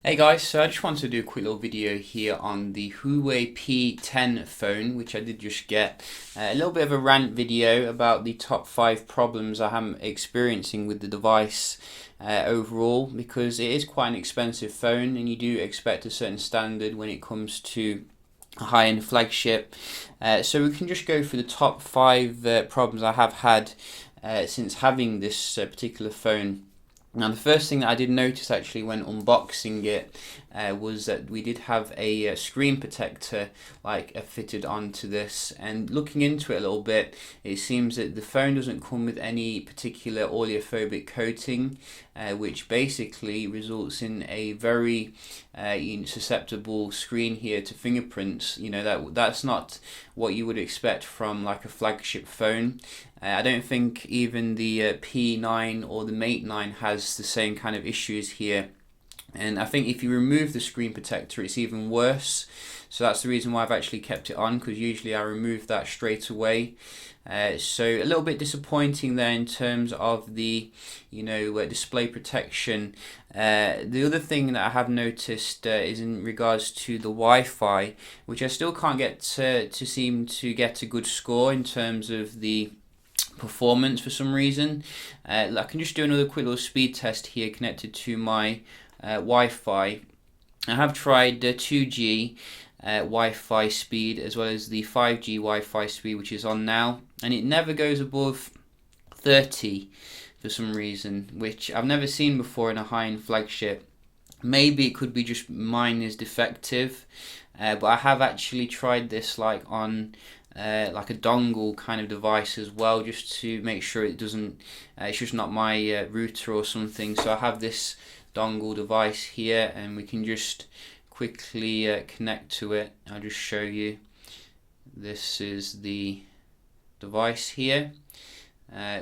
Hey guys, so I just wanted to do a quick little video here on the Huawei P10 phone, which I did just get. A little bit of a rant video about the top 5 problems I am experiencing with the device overall, because it is quite an expensive phone and you do expect a certain standard when it comes to a high-end flagship. So we can just go through the top 5 problems I have had since having this particular phone. Now, the first thing that I did notice actually when unboxing it was that we did have a screen protector fitted onto this, and looking into it a little bit, it seems that the phone doesn't come with any particular oleophobic coating, which basically results in a very susceptible screen here to fingerprints. That's not what you would expect from like a flagship phone. I don't think even the P9 or the Mate 9 has the same kind of issues here. And I think if you remove the screen protector, it's even worse. So that's the reason why I've actually kept it on, because usually I remove that straight away. So a little bit disappointing there in terms of the display protection. The other thing that I have noticed is in regards to the Wi-Fi, which I still can't get to seem to get a good score in terms of the performance for some reason. I can just do another quick little speed test here connected to my Wi-Fi. I have tried 2G Wi-Fi speed as well as the 5G Wi-Fi speed, which is on now, and it never goes above 30 for some reason, which I've never seen before in a high-end flagship. Maybe it could be just mine is defective, but I have actually tried this on like a dongle kind of device as well, just to make sure it doesn't it's just not my router or something. So I have this dongle device here, and we can just quickly connect to it. I'll just show you. This is the device here,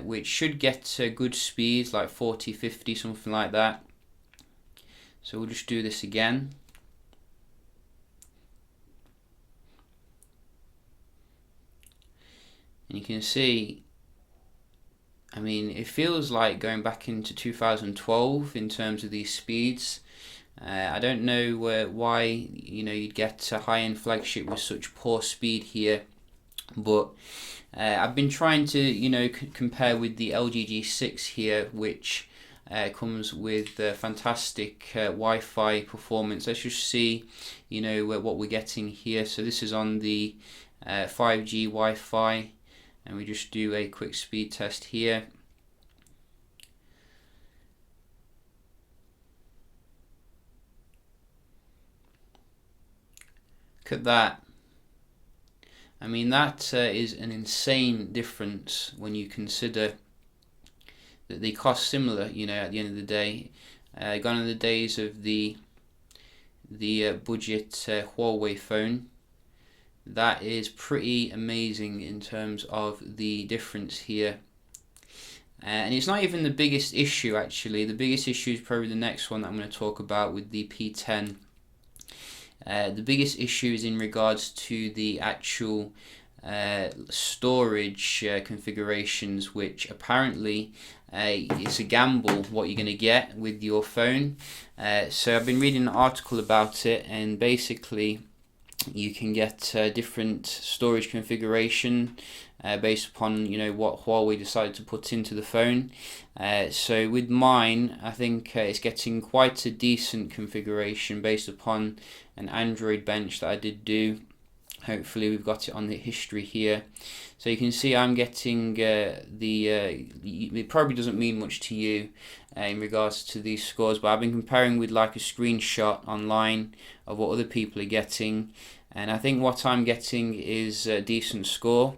which should get good speeds like 40, 50, something like that. So we'll just do this again. And you can see, I mean, it feels like going back into 2012 in terms of these speeds. I don't know why you'd get a high-end flagship with such poor speed here, but I've been trying to compare with the LG G6 here, which comes with fantastic Wi-Fi performance. Let's just see what we're getting here. So this is on the 5G Wi-Fi, and we just do a quick speed test here. Look at that. I mean, that is an insane difference when you consider that they cost similar, at the end of the day. Gone are the days of the budget Huawei phone. That is pretty amazing in terms of the difference here. And it's not even the biggest issue actually. The biggest issue is probably the next one that I'm going to talk about with the P10. The biggest issue is in regards to the actual storage configurations, which apparently it's a gamble what you're going to get with your phone. So I've been reading an article about it, and basically you can get different storage configuration based upon what Huawei decided to put into the phone. So with mine, I think it's getting quite a decent configuration based upon an Android bench that I did do. Hopefully we've got it on the history here. So you can see I'm getting it probably doesn't mean much to you in regards to these scores, but I've been comparing with like a screenshot online of what other people are getting, and I think what I'm getting is a decent score.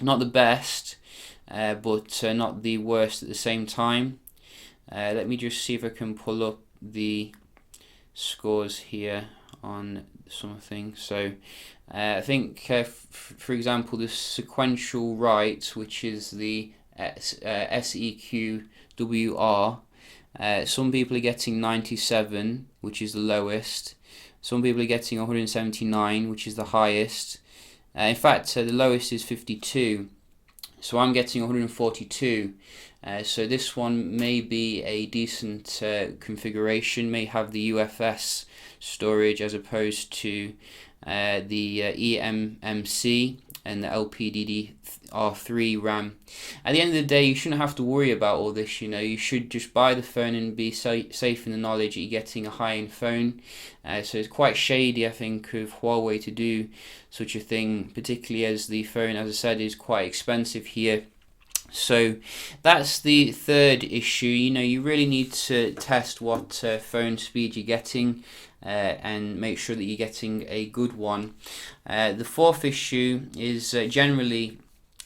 Not the best, but not the worst at the same time. Let me just see if I can pull up the scores here on something. So I think for example the sequential write, which is the SEQWR, some people are getting 97, which is the lowest. Some people are getting 179, which is the highest. In fact, the lowest is 52. So I'm getting 142, So this one may be a decent configuration, may have the UFS storage as opposed to the eMMC and the LPDDR3 RAM. At the end of the day, you shouldn't have to worry about all this. You should just buy the phone and be safe in the knowledge that you're getting a high-end phone. So it's quite shady, I think, of Huawei to do such a thing, particularly as the phone, as I said, is quite expensive here. So that's the third issue. You really need to test what phone speed you're getting and make sure that you're getting a good one. The fourth issue is generally,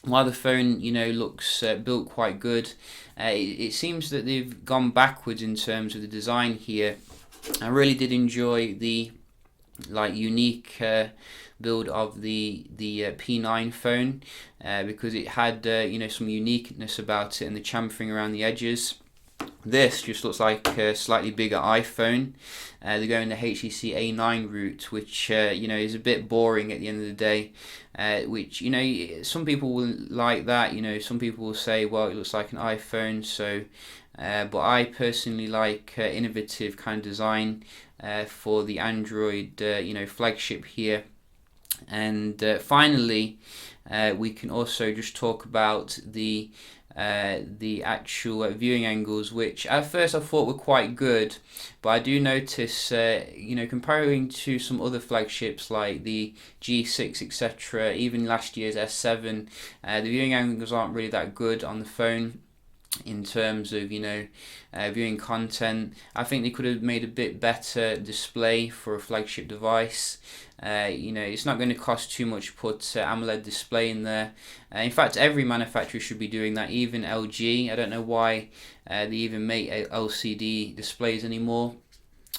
while the phone looks built quite good, it seems that they've gone backwards in terms of the design here. I really did enjoy the unique build of the P9 phone because it had some uniqueness about it and the chamfering around the edges. This just looks like a slightly bigger iPhone. They're going the HTC A9 route, which is a bit boring at the end of the day. Which some people will like that. Some people will say, well, it looks like an iPhone. So, but I personally like innovative kind of design for the Android flagship here. And finally, we can also just talk about the actual viewing angles, which at first I thought were quite good, but I do notice comparing to some other flagships like the G6 etc., even last year's S7, the viewing angles aren't really that good on the phone in terms of viewing content. I think they could have made a bit better display for a flagship device. It's not going to cost too much to put AMOLED display in there. In fact, every manufacturer should be doing that, even LG. I don't know why they even make LCD displays anymore.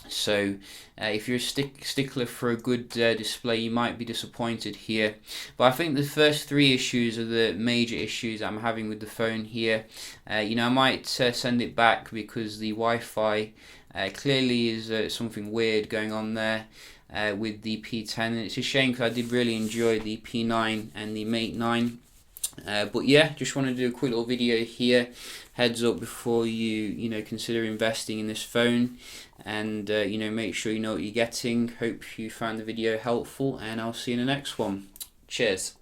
So if you're a stickler for a good display, you might be disappointed here. But I think the first three issues are the major issues I'm having with the phone here. I might send it back because the Wi-Fi clearly is something weird going on there with the P10. And it's a shame because I did really enjoy the P9 and the Mate 9. But yeah, just want to do a quick little video here, heads up before you consider investing in this phone, and make sure you know what you're getting. Hope you found the video helpful, and I'll see you in the next one. Cheers.